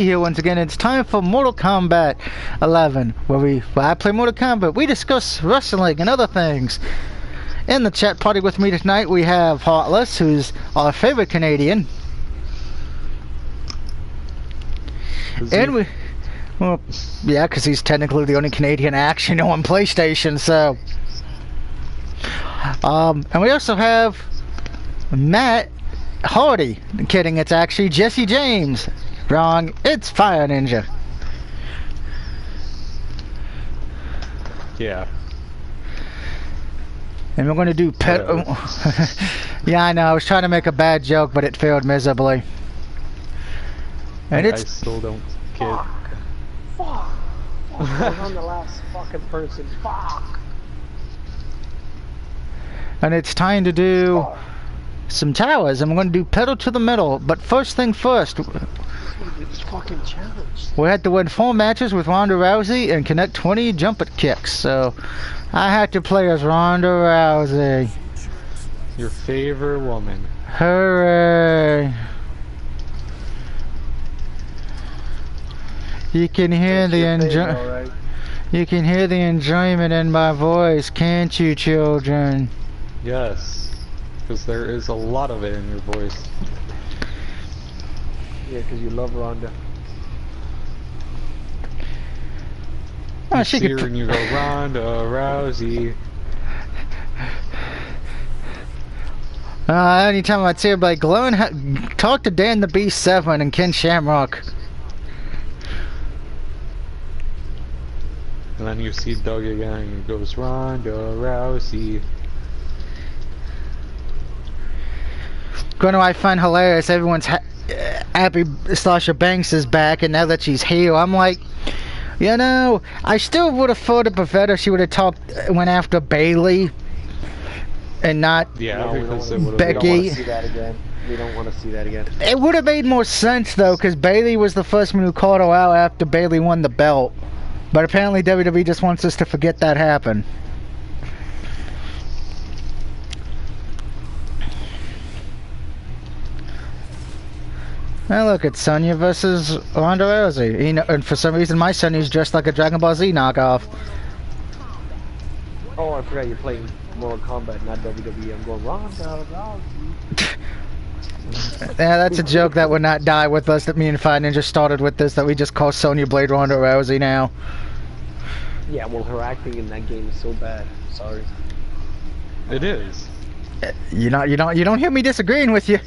Here once again, it's time for Mortal Kombat 11, where I play Mortal Kombat. We discuss wrestling and other things. In the chat party with me tonight, we have Heartless, who's our favorite Canadian. And we, well, yeah, because he's technically the only Canadian actually on PlayStation. So, and we also have Matt Hardy. Kidding, it's actually Jesse James. Wrong, it's Fire Ninja. Yeah. And we're going to do pet. Yeah, I know. I was trying to make a bad joke, but it failed miserably. And I still don't get. Fuck. I was on the last fucking person. Fuck. And it's time to do some towers, and we're going to do pedal to the metal. But first thing first. It's fucking challenge. We had to win 4 matches with Ronda Rousey and connect 20 jump it kicks. So I had to play as Ronda Rousey. Your favorite woman. Hooray! You can hear the enjoyment. You can hear the enjoyment in my voice, can't you, children? Yes, because there is a lot of it in your voice. Yeah, because you love Ronda. Oh, you she see could. her and you go, Ronda Rousey. Anytime I see her, like, talk to Dan the B7 and Ken Shamrock. And then you see Doug again and he goes, Ronda Rousey. Going to I find hilarious. Everyone's happy Sasha Banks is back, and now that she's heel, I'm like, you know, I still would have thought it better if she would have went after Bailey and not Becky. We don't want to see that again. We don't want to see that again. It would have made more sense though, because Bailey was the first one who called her out after Bailey won the belt. But apparently WWE just wants us to forget that happened. Now look, it's Sonya versus Ronda Rousey. You know, and for some reason my Sonya's dressed like a Dragon Ball Z knockoff. Oh, I forgot you're playing Mortal Kombat, not WWE. I'm going Ronda Rousey. Yeah, that's a joke that would not die with us, that me and Fire Ninja started with this, that we just call Sonya Blade Ronda Rousey now. Yeah, well, her acting in that game is so bad. Sorry. It is. You don't hear me disagreeing with you.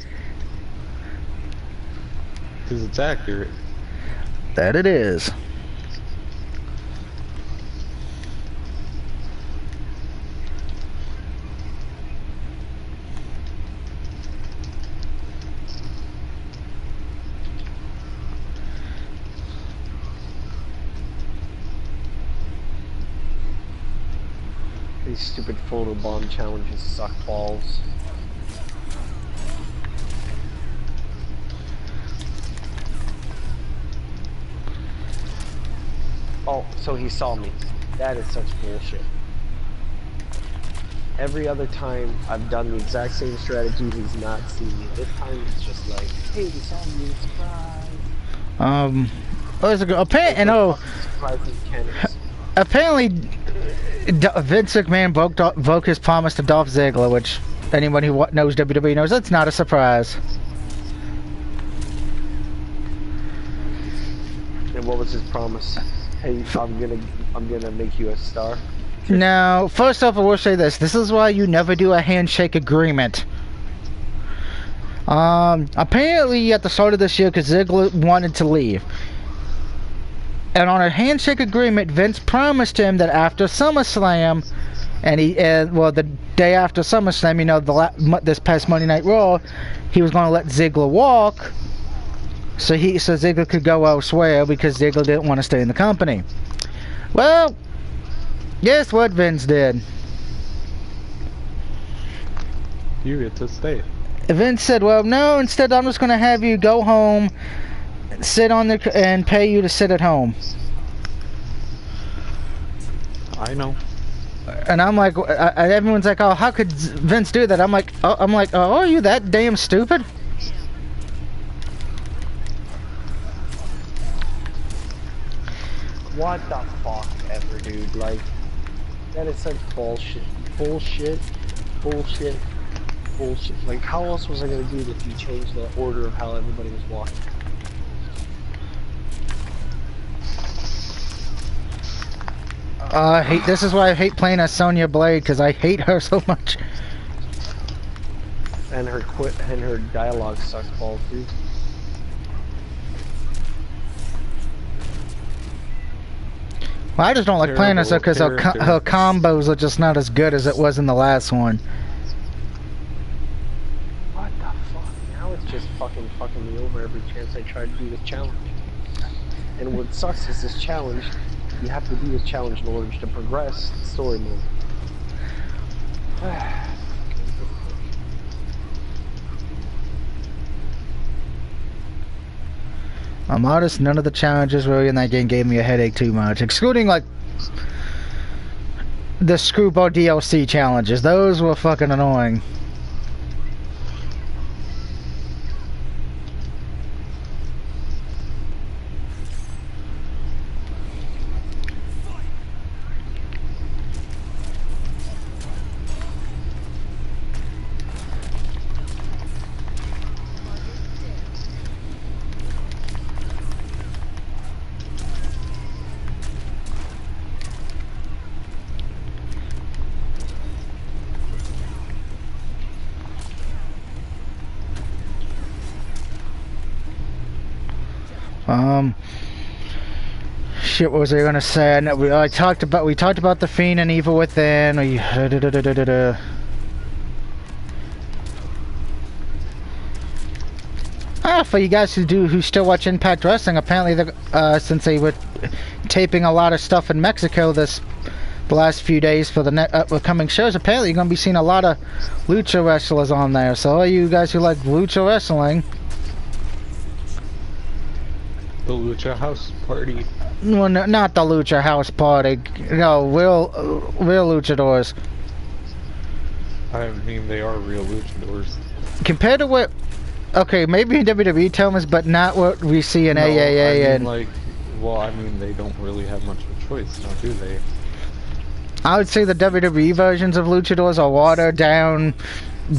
Because it's accurate. That it is. These stupid photo bomb challenges suck balls. Oh, so he saw me. That is such bullshit. Every other time I've done the exact same strategy, he's not seen me. This time it's just like, hey, he saw me, surprise. Apparently Vince McMahon broke his promise to Dolph Ziggler, which anyone who knows WWE knows that's not a surprise. And what was his promise? Hey, I'm gonna make you a star. Now, first off, I will say this. This is why you never do a handshake agreement. Apparently at the start of this year, because Ziggler wanted to leave. And on a handshake agreement, Vince promised him that after SummerSlam, well, the day after SummerSlam, you know, this past Monday Night Raw, he was going to let Ziggler walk, so Ziggler could go elsewhere because Ziggler didn't want to stay in the company. Well, guess what Vince did? You get to stay. Vince said, well, no, instead I'm just going to have you go home, sit on and pay you to sit at home. I know. And I'm like, everyone's like, oh, how could Vince do that? I'm like, oh, are you that damn stupid? What the fuck ever, dude? Like, that is such bullshit. Bullshit. Bullshit. Bullshit. Like, how else was I gonna do it if you changed the order of how everybody was walking? I hate. This is why I hate playing as Sonya Blade, because I hate her so much. And her dialogue sucks balls too. Well, I just don't like playing as her because her combos are just not as good as it was in the last one. What the fuck? Now it's just fucking me over every chance I try to do this challenge. And what sucks is this challenge, you have to do this challenge in order to progress the story mode. I'm honest, none of the challenges really in that game gave me a headache too much, excluding like the Screwball DLC challenges. Those were fucking annoying. Shit, what was I gonna say? We talked about the Fiend and Evil Within. For you guys who still watch Impact Wrestling, apparently since they were taping a lot of stuff in Mexico the last few days for the upcoming shows, apparently you're gonna be seeing a lot of lucha wrestlers on there. So all you guys who like lucha wrestling. The Lucha House Party. Well, no, not the Lucha House Party. No, real luchadors. I mean, they are real luchadors. Compared to what... Okay, maybe in WWE terms, but not what we see in AAA and... Well, I mean, they don't really have much of a choice, now do they? I would say the WWE versions of luchadors are watered down,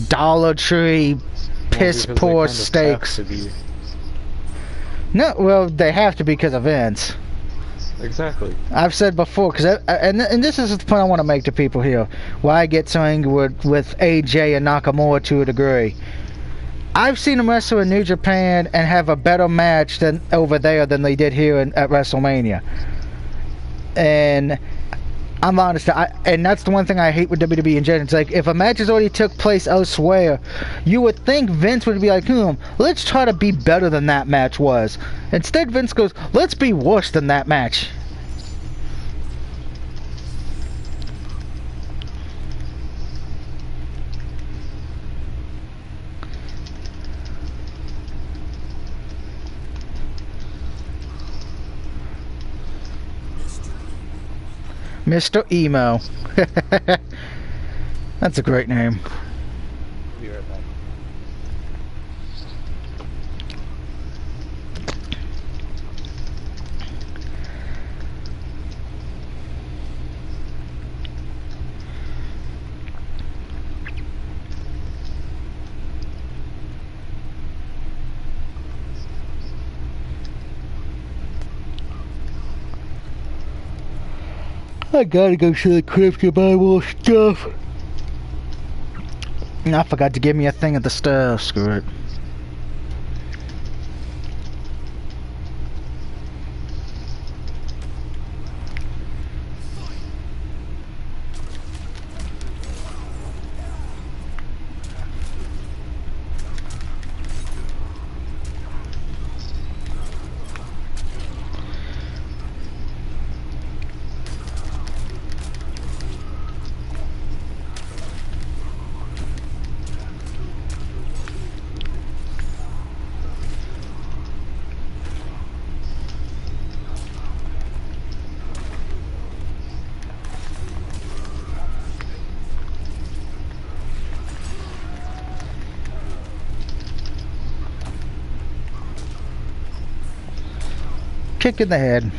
Dollar Tree, piss poor steaks. No, well, they have to because of Vince. Exactly. I've said before, because and this is the point I want to make to people here, why I get so angry with AJ and Nakamura to a degree. I've seen them wrestle in New Japan and have a better match than over there than they did here at WrestleMania. And I'm honest, and that's the one thing I hate with WWE in general. It's like, if a match has already took place elsewhere, you would think Vince would be like, let's try to be better than that match was. Instead, Vince goes, let's be worse than that match. Mr. Emo. That's a great name. I'll be right back. I gotta go to the crypt to buy more stuff. I forgot to give me a thing at the store. Screw it. Kick in the head.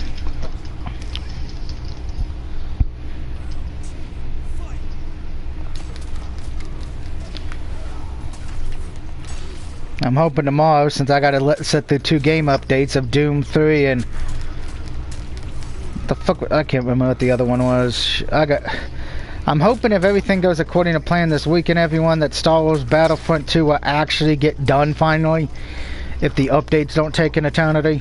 I'm hoping tomorrow, since I gotta set the 2 game updates of Doom 3 and the fuck, I can't remember what the other one was. I'm hoping if everything goes according to plan this weekend, everyone, that Star Wars Battlefront 2 will actually get done finally, if the updates don't take an eternity.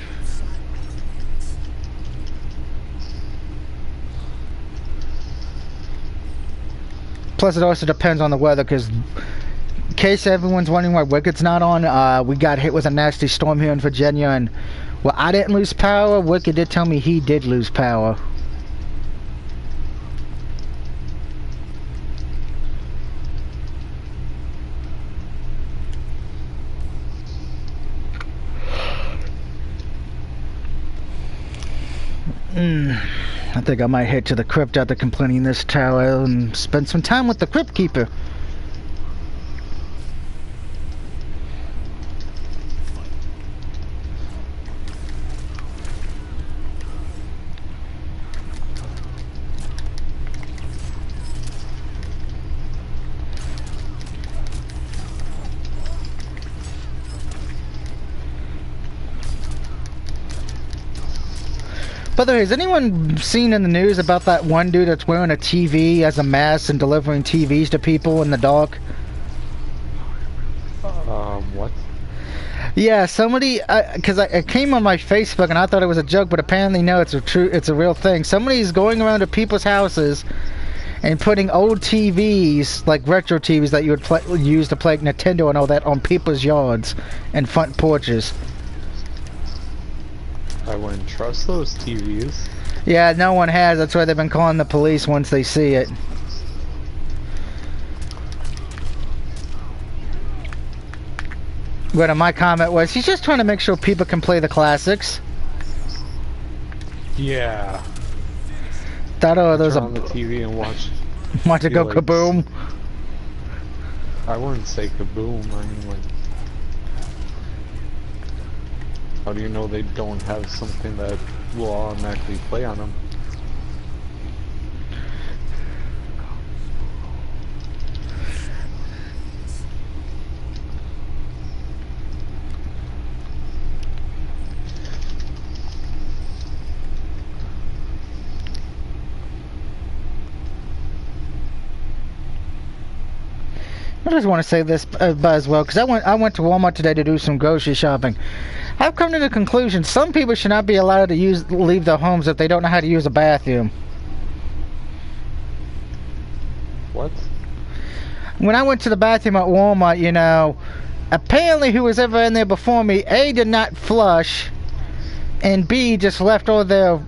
Plus, it also depends on the weather, because in case everyone's wondering why Wicked's not on, we got hit with a nasty storm here in Virginia, and well, I didn't lose power. Wicked did tell me he did lose power. I think I might head to the crypt after completing this tower and spend some time with the crypt keeper. By the way, has anyone seen in the news about that one dude that's wearing a TV as a mask and delivering TVs to people in the dark? What? Yeah, somebody, because it came on my Facebook and I thought it was a joke, but apparently no, it's a real thing. Somebody's going around to people's houses and putting old TVs, like retro TVs that you would use to play Nintendo and all that, on people's yards and front porches. I wouldn't trust those TVs. Yeah, no one has. That's why they've been calling the police once they see it. But my comment was, he's just trying to make sure people can play the classics. Yeah. Thought, oh, there's Turn on the TV and watch it go like, kaboom. I wouldn't say kaboom. I mean, like, how do you know they don't have something that will automatically play on them? I just want to say this as well, because I went to Walmart today to do some grocery shopping. I've come to the conclusion some people should not be allowed to leave their homes if they don't know how to use a bathroom. What? When I went to the bathroom at Walmart, you know, apparently who was ever in there before me, A, did not flush, and B, just left all their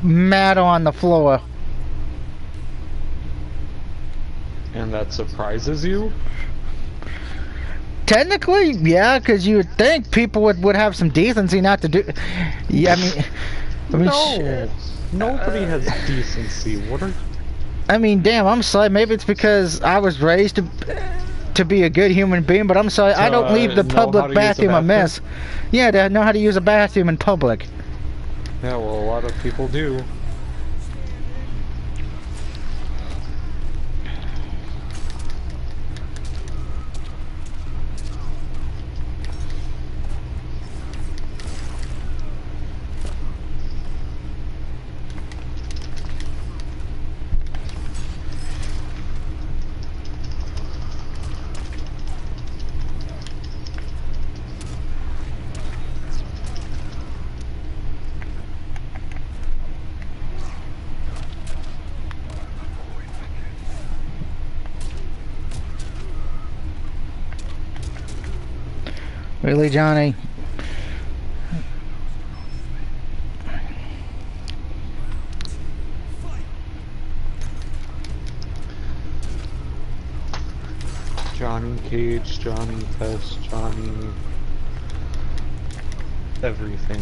matter on the floor. And that surprises you? Technically, yeah, because you would think people would have some decency not to do. Yeah, I mean, no, nobody has decency. What are? I mean, damn, I'm sorry. Maybe it's because I was raised to be a good human being, but I'm sorry, I don't leave the public bathroom a mess. Yeah, to know how to use a bathroom in public. Yeah, well, a lot of people do. Really, Johnny? Johnny Cage, Johnny Test, Johnny... everything.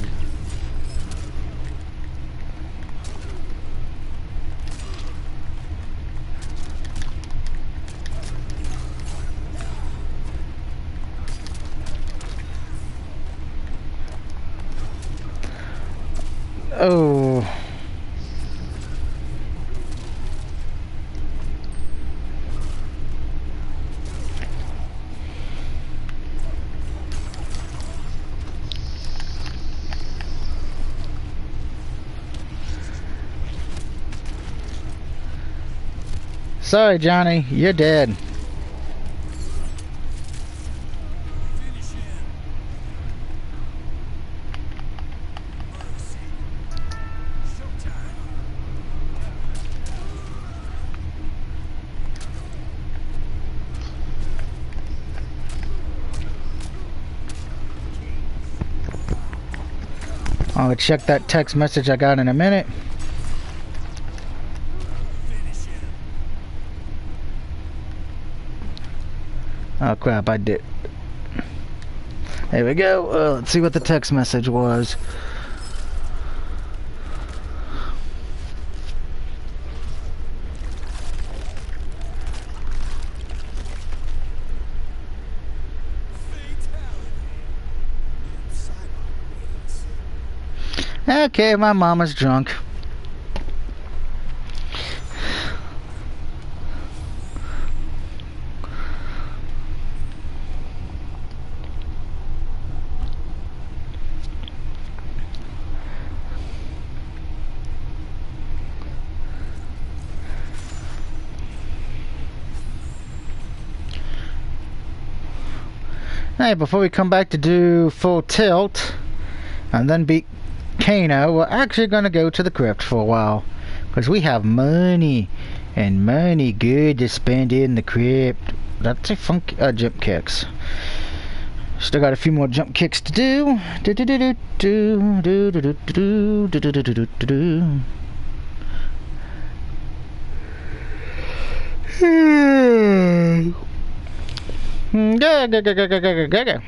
Oh. Sorry, Johnny, you're dead. I'll check that text message I got in a minute. Oh crap, I did. There we go. Let's see what the text message was. Okay, my mama's drunk. Hey, before we come back to do full tilt and then beat Kano, we're actually going to go to the crypt for a while because we have money and money good to spend in the crypt. That's a funky jump kicks. Still got a few more jump kicks to do. Go.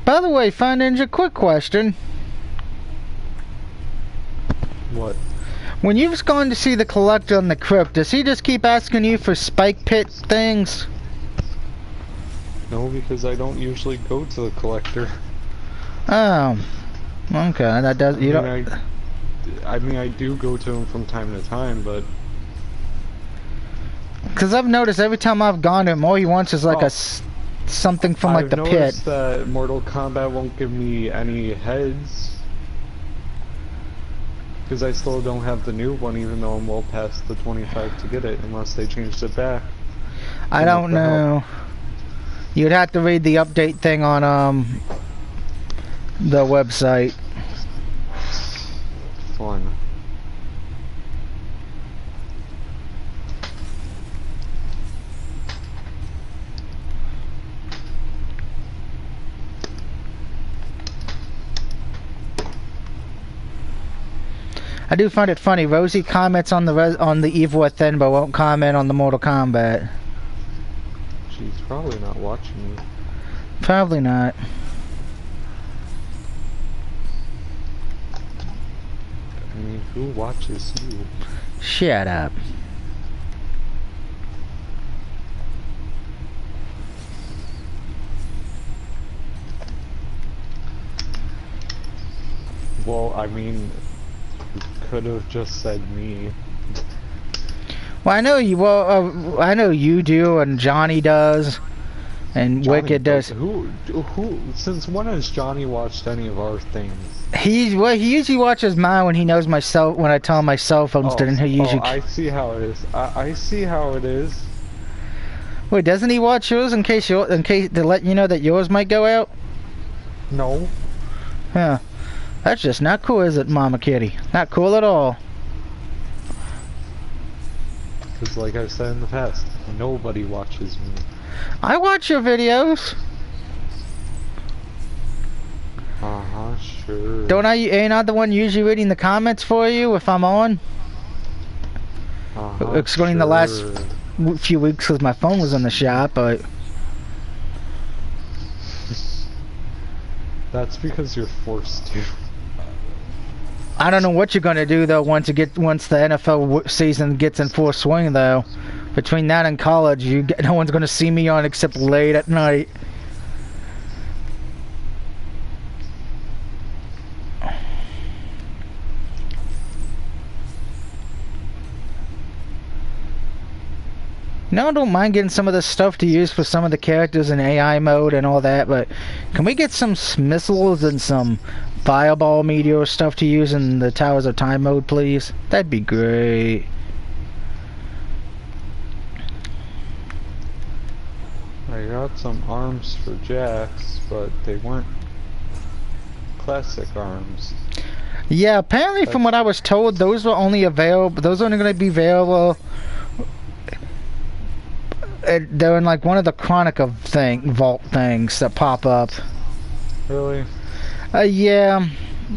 By the way, Fun Ninja, quick question. What? When you've gone to see the collector in the crypt, does he just keep asking you for spike pit things? No, because I don't usually go to the collector. Oh, okay. That does. You don't. I mean, I do go to him from time to time, but Because I've noticed every time I've gone to him, all he wants is like something from like the pit. I've noticed that Mortal Kombat won't give me any heads. Because I still don't have the new one, even though I'm well past the 25 to get it, unless they changed it back. I don't know. You'd have to read the update thing on the website. Fun. I do find it funny. Rosie comments on the Evil Within, but won't comment on the Mortal Kombat. She's probably not watching me. Probably not. I mean, who watches you? Shut up. Well, I mean, you could have just said me. Well, I know you. Well, I know you do, and Johnny does, and Johnny Wicked does. Who? Since when has Johnny watched any of our things? He usually watches mine when he knows myself. When I tell him my cell phone's dead, and he usually. I see how it is. I see how it is. Wait, doesn't he watch yours in case to let you know that yours might go out? No. Yeah. That's just not cool, is it, Mama Kitty? Not cool at all. Because like I've said in the past, nobody watches me. I watch your videos. Uh-huh, sure. Don't I? Ain't I the one usually reading the comments for you if I'm on? Excluding the last few weeks because my phone was in the shop, but... That's because you're forced to. I don't know what you're gonna do though once the NFL season gets in full swing though. Between that and college, no one's gonna see me on except late at night. No, I don't mind getting some of this stuff to use for some of the characters in AI mode and all that, but can we get some missiles and some fireball meteor stuff to use in the Towers of Time mode, please? That'd be great. I got some arms for Jax, but they weren't classic arms. Yeah, apparently from what I was told, those were only available. Those are only going to be available. They're in like one of the Chronica vault things that pop up. Really? Yeah.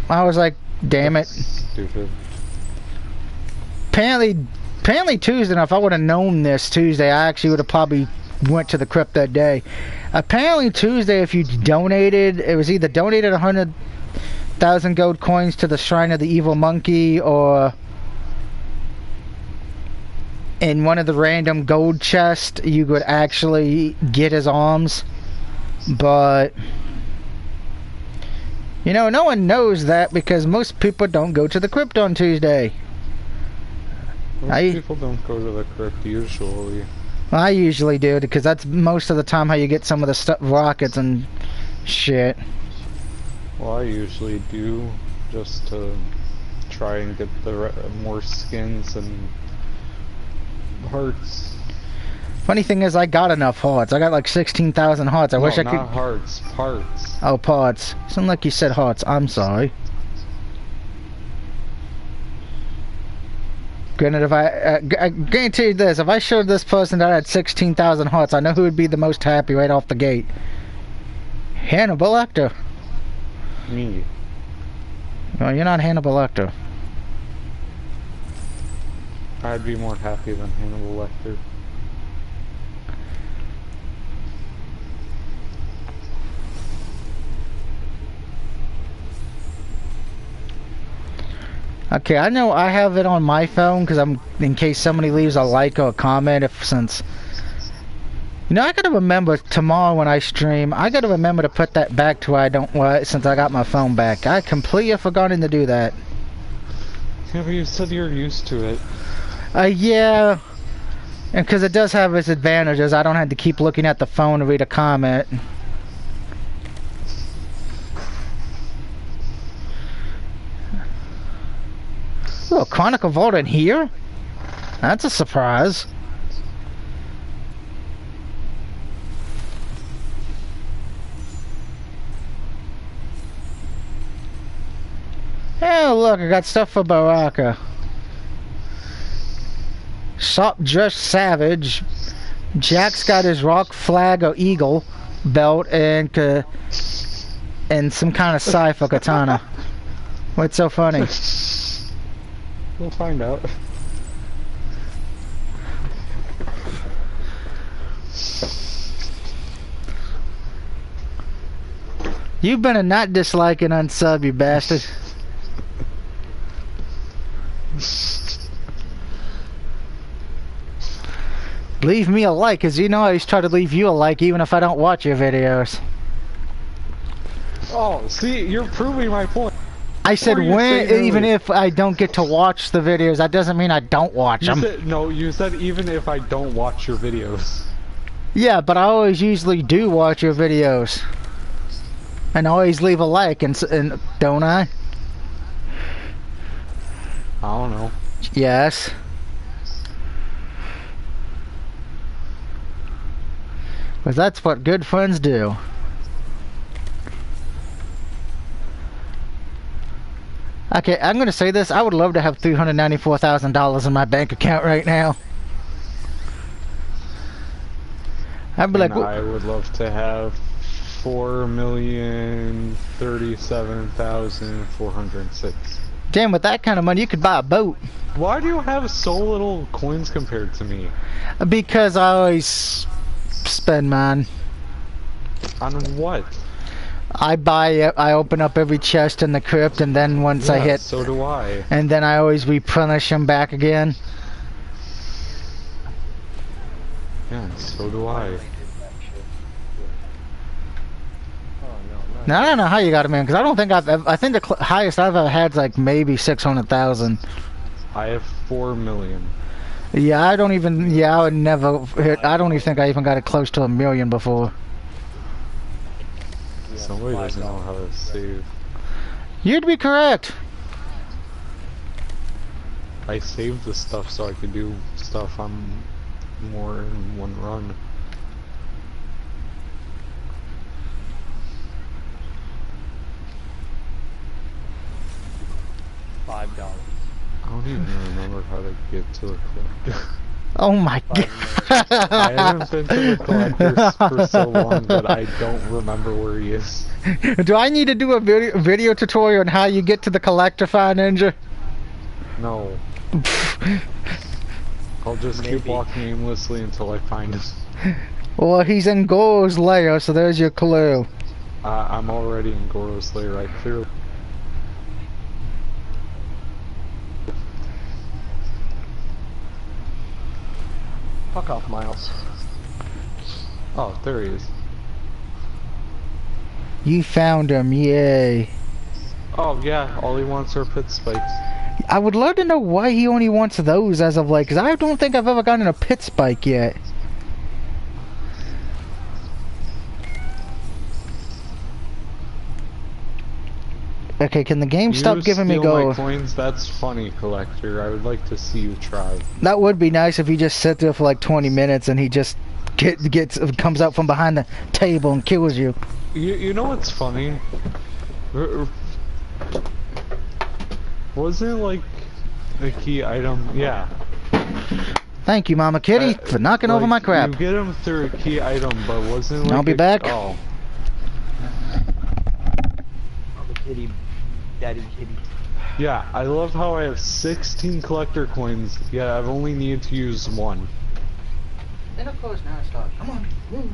I was like, damn That's it. Stupid. Apparently Tuesday. Now, if I would have known this Tuesday, I actually would have probably went to the crypt that day. Apparently Tuesday, if you donated, it was either donated 100,000 gold coins to the Shrine of the Evil Monkey, or in one of the random gold chests, you could actually get his arms. But you know, no one knows that because most people don't go to the crypt on Tuesday. Most people don't go to the crypt usually. I usually do, because that's most of the time how you get some of the rockets and shit. Well, I usually do, just to try and get the more skins and hearts. Funny thing is, I got enough hearts. I got like 16,000 hearts. I wish I could. Not hearts, parts. Oh, parts. Sound like you said hearts. I'm sorry. Granted, if I guarantee you this, if I showed this person that I had 16,000 hearts, I know who would be the most happy right off the gate. Hannibal Lecter. Me. No, you're not Hannibal Lecter. I'd be more happy than Hannibal Lecter. Okay, I know I have it on my phone because in case somebody leaves a like or a comment. Since you know, I gotta remember tomorrow when I stream. I gotta remember to put that back to where I don't. Since I got my phone back, I completely forgotten to do that. Yeah, but you said you're used to it. Yeah, and because it does have its advantages, I don't have to keep looking at the phone to read a comment. Oh, Chronicle Vault in here? That's a surprise. Oh, look, I got stuff for Baraka. Sop dressed savage. Jack's got his rock flag or eagle belt and some kind of cipher katana. What's so funny? We'll find out. You better not dislike and unsub, you bastard. Leave me a like, cause you know I always try to leave you a like even if I don't watch your videos. Oh, see, you're proving my point. I said even if I don't get to watch the videos, that doesn't mean I don't watch them. No, you said even if I don't watch your videos. Yeah, but I always usually do watch your videos. And always leave a like, and don't I? I don't know. Yes. Because that's what good friends do. Okay, I'm going to say this. I would love to have $394,000 in my bank account right now. I'd be like, I would love to have 4,037,406. damn, with that kind of money, you could buy a boat. Why do you have so little coins compared to me? Because I always spend mine. On what? I open up every chest in the crypt, and then once I hit... so do I. And then I always replenish them back again. Yeah, so do I. Oh no, not Now I don't know how you got him in, because I don't think I think the highest I've ever had is like maybe 600,000. I have 4 million. Yeah, I don't even. Yeah, I would never hit. I don't even think I even got it close to 1 million before. yeah, Somebody doesn't know how to save. You'd be correct. I saved the stuff so I could do stuff on more in one run. $5. I don't even remember how to get to the collector. Oh my god. I haven't been to the collector for so long that I don't remember where he is. Do I need to do a video tutorial on how you get to the collector, Fire Ninja? No. I'll just keep walking aimlessly until I find him. Well, he's in Goro's lair, so there's your clue. I'm already in Goro's lair, I clearly. Fuck off, Miles. Oh, there he is. You found him, yay. Oh yeah, all he wants are pit spikes. I would love to know why he only wants those as of like, because I don't think I've ever gotten a pit spike yet. Okay, can the game stop giving me You gold? steal my coins? That's funny, collector. I would like to see you try. That would be nice if you just sit there for like 20 minutes and he just comes out from behind the table and kills you. You know what's funny? Wasn't it like a key item? Yeah. Thank you, Mama Kitty, for knocking over my crap. You get them through a key item, but wasn't it like I'll be back. Oh. I'm a kitty, daddy kitty. Yeah, I love how I have 16 collector coins, yet I've only needed to use one. And of course now it stops. Come on, move.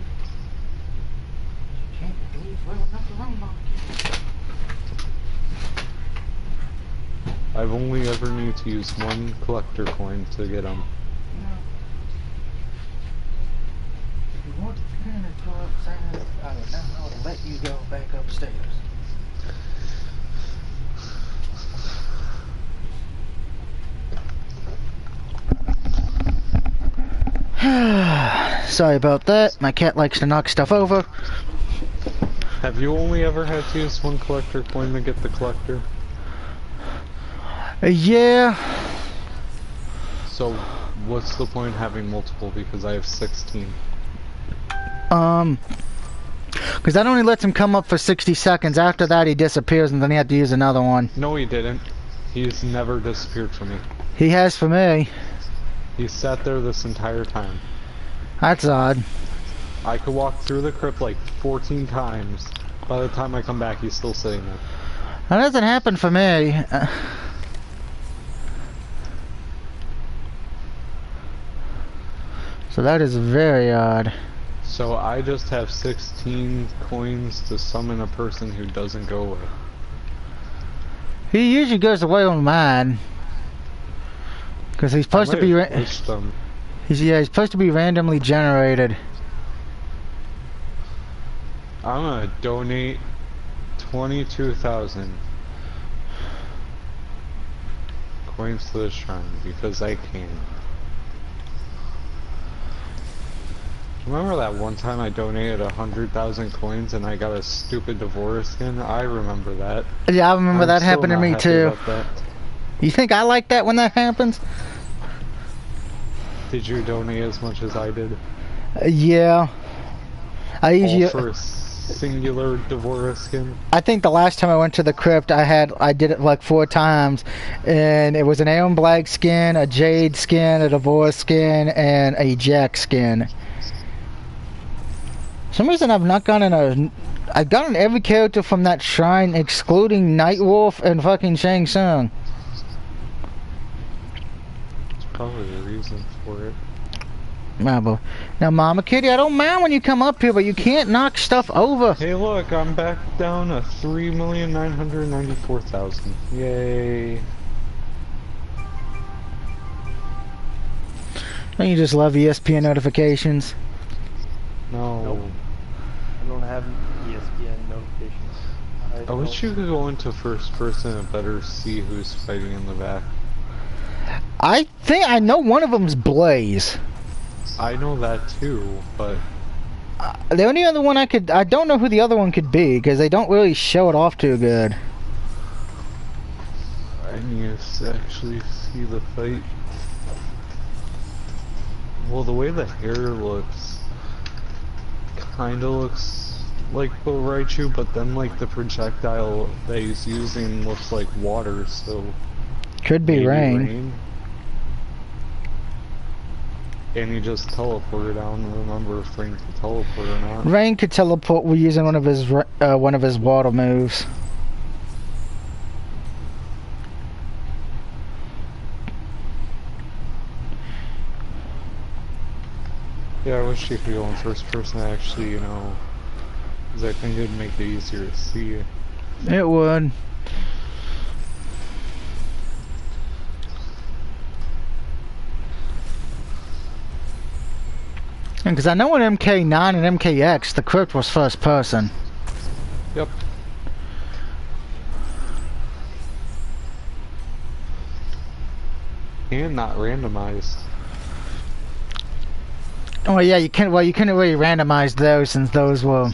Can't move well enough to run, Mama Kitty. I've only ever needed to use one collector coin to get them. If you want to go outside, I would know how to let you go back upstairs. Sorry about that. My cat likes to knock stuff over. Have you only ever had to use one collector coin to get the collector? Yeah. So, what's the point having multiple? Because I have 16. Because that only lets him come up for 60 seconds. After that, he disappears, and then you have to use another one. No, he didn't. He's never disappeared from me. He has for me. He sat there this entire time. That's odd. I could walk through the crypt like 14 times. By the time I come back, he's still sitting there. That doesn't happen for me. So that is very odd. So I just have 16 coins to summon a person who doesn't go away. He usually goes away on mine. Because he's supposed to be he's supposed to be randomly generated. I'm gonna donate 22,000 coins to the shrine because I can. Remember that one time I donated 100,000 coins and I got a stupid Devora skin? I remember that. Yeah, I remember that happened to me too. That. You think I like that when that happens? Did you donate as much as I did? Yeah. I usually. All for a singular Devora skin? I think the last time I went to the crypt, I did it like 4 times, and it was an Aeon Black skin, a Jade skin, a Devora skin, and a Jack skin. For some reason I've not gotten I've gotten every character from that shrine excluding Nightwolf and fucking Shang Tsung. That's probably the reason for it. Now, Mama Kitty, I don't mind when you come up here, but you can't knock stuff over. Hey look, I'm back down to 3,994,000. Yay. Don't you just love ESPN notifications? No. Nope. I don't have ESPN notifications. I wish you could go into first person and better see who's fighting in the back. I think I know one of them's Blaze. I know that too, but The only other one I don't know who the other one could be, because they don't really show it off too good. I need to actually see the fight. Well, the way the hair looks, kinda looks like Bo Raichu, but then like the projectile that he's using looks like water, so Could be maybe rain. And he just teleported. I don't remember if Rain could teleport or not. Rain could teleport using one of his water moves. Yeah, I wish you could go in first person actually, you know, because I think it'd make it easier to see. It would. Because I know in MK9 and MKX, the crypt was first person. Yep. And not randomized. Oh yeah, you couldn't really randomize those since those were.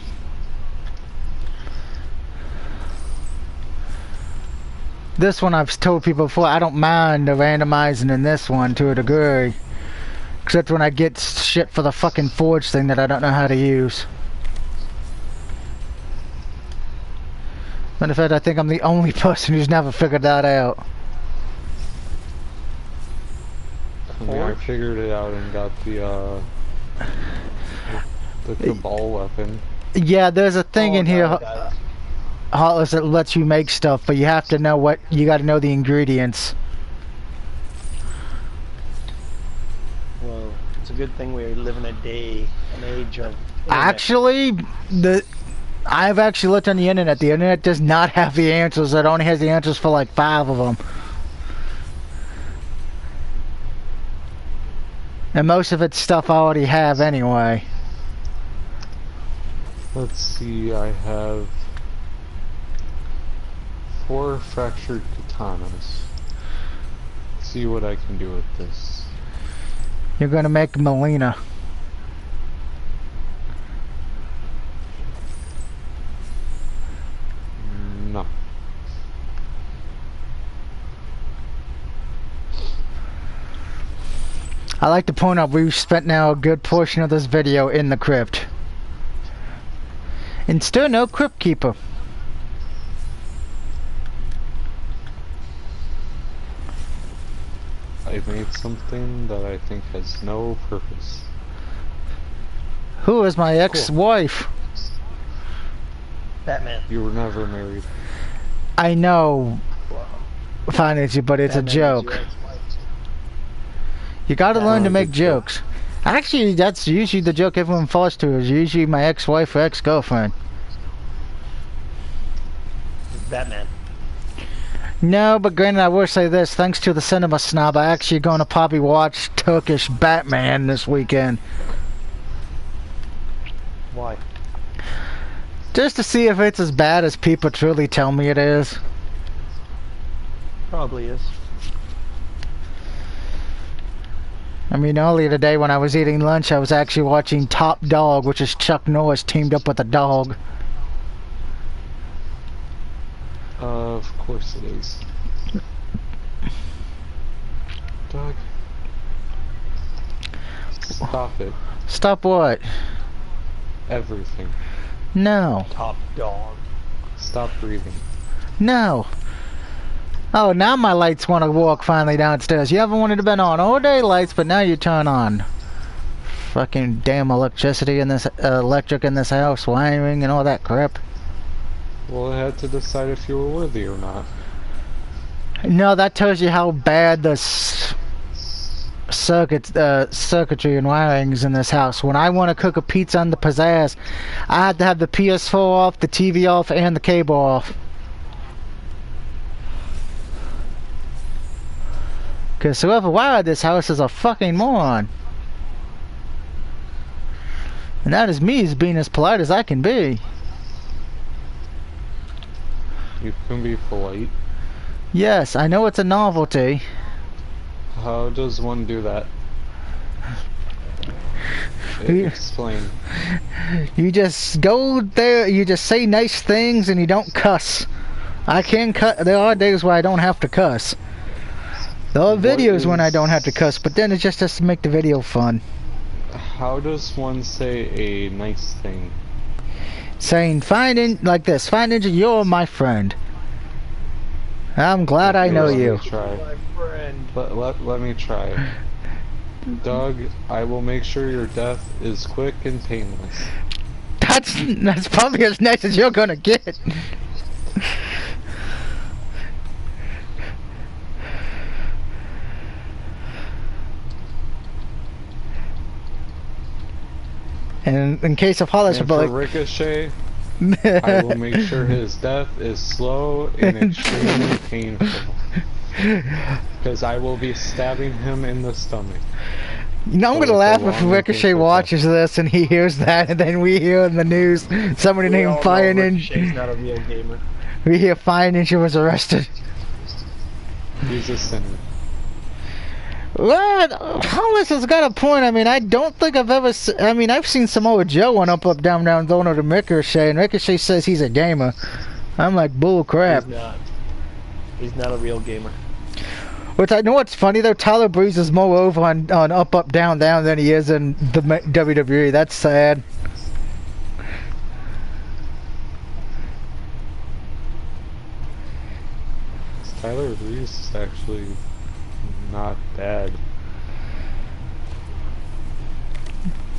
This one I've told people before, I don't mind the randomizing in this one to a degree. Except when I get shit for the fucking forge thing that I don't know how to use. Matter of fact, I think I'm the only person who's never figured that out. I mean, I figured it out and got the Cabal weapon. Yeah, there's a thing in here, Heartless, that lets you make stuff, but you have to know you gotta know the ingredients. Well, it's a good thing we live in an age of internet. Actually, I've actually looked on the internet. The internet does not have the answers. It only has the answers for like 5 of them. And most of it's stuff I already have anyway. Let's see, I have 4 fractured katanas. Let's see what I can do with this. You're gonna make Melina. No. I like to point out we've spent now a good portion of this video in the crypt. And still no crypt keeper. I made something that I think has no purpose. Who is my ex-wife? Batman. You were never married. I know, Financially, but it's Batman a joke. You gotta learn to make jokes. Actually, that's usually the joke everyone falls to, is usually my ex-wife or ex-girlfriend. Batman. No, but granted, I will say this, thanks to the cinema snob, I actually gonna probably watch Turkish Batman this weekend. Why? Just to see if it's as bad as people truly tell me it is. Probably is. I mean, earlier today when I was eating lunch, I was actually watching Top Dog, which is Chuck Norris teamed up with a dog. Of course it is. Dog. Stop it. Stop what? Everything. No. Top dog. Stop breathing. No. Oh, now my lights want to walk finally downstairs. You haven't wanted to been on all day lights, but now you turn on. Fucking damn electricity in this, electric in this house, wiring and all that crap. Well, I had to decide if you were worthy or not. No, that tells you how bad the circuitry and wirings in this house. When I want to cook a pizza on the pizzazz, I had to have the PS4 off, the TV off, and the cable off. Because whoever wired this house is a fucking moron. And that is me as being as polite as I can be. You can be polite. Yes, I know it's a novelty. How does one do that? Explain. You just go there, you just say nice things and you don't cuss. I can cut. There are days where I don't have to cuss. There are videos when I don't have to cuss, but then it just has to make the video fun. How does one say a nice thing? Saying, like this, "Fine Ninja, you're my friend. I'm glad I know you." Let me try. My friend. Let me try. Doug, I will make sure your death is quick and painless. That's probably as nice as you're gonna get. And in case of Hollis, And for Ricochet, I will make sure his death is slow and extremely painful. Because I will be stabbing him in the stomach. You know, I'm gonna laugh if Ricochet watches this and he hears that, and then we hear in the news somebody named Fire Ninja. Ricochet's not a real gamer. We hear Fire Ninja was arrested. He's a sinner. Well, Hollis has got a point. I mean, I don't think I've ever. I mean, I've seen Samoa Joe on Up, Down, Down, going to Ricochet, and Ricochet says he's a gamer. I'm like, bull crap. He's not. He's not a real gamer. Which I know what's funny though, Tyler Breeze is more over on Up, Down, Down than he is in the WWE. That's sad. Tyler Breeze is actually not bad.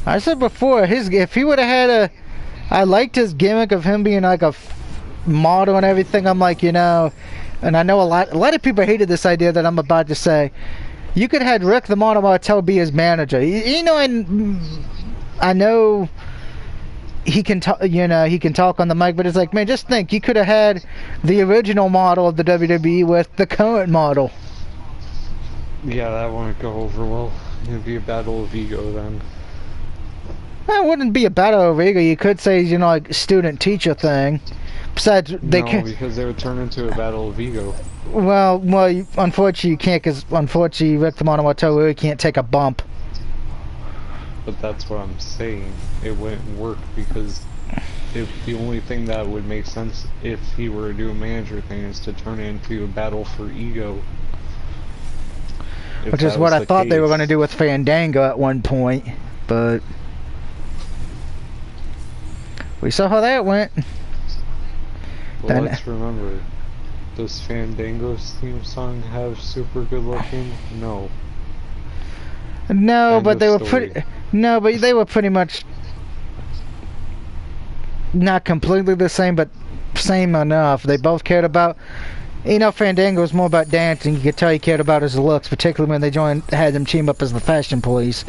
I said before, if he would have had I liked his gimmick of him being like a model and everything. I'm like, you know, and I know a lot of people hated this idea that I'm about to say. You could have had Rick the Model Martel be his manager. You know, I know he can talk. You know, he can talk on the mic, but it's like, man, just think, you could have had the original model of the WWE with the current model. Yeah, that wouldn't go over well. It'd be a battle of ego then. That wouldn't be a battle of ego. You could say, you know, like student-teacher thing. Besides, they can't. No, because they would turn into a battle of ego. Well, unfortunately you can't, because unfortunately Rick the Model Martel really can't take a bump. But that's what I'm saying. It wouldn't work because if the only thing that would make sense if he were to do a manager thing is to turn it into a battle for ego. Which is what I thought they were going to do with Fandango at one point, but we saw how that went. Well, let's remember, does Fandango's theme song have super good looking? No. No, but they were pretty. No, but they were pretty much not completely the same, but same enough. They both cared about. You know, Fandango was more about dancing. You could tell he cared about his looks, particularly when they had him team up as the Fashion Police.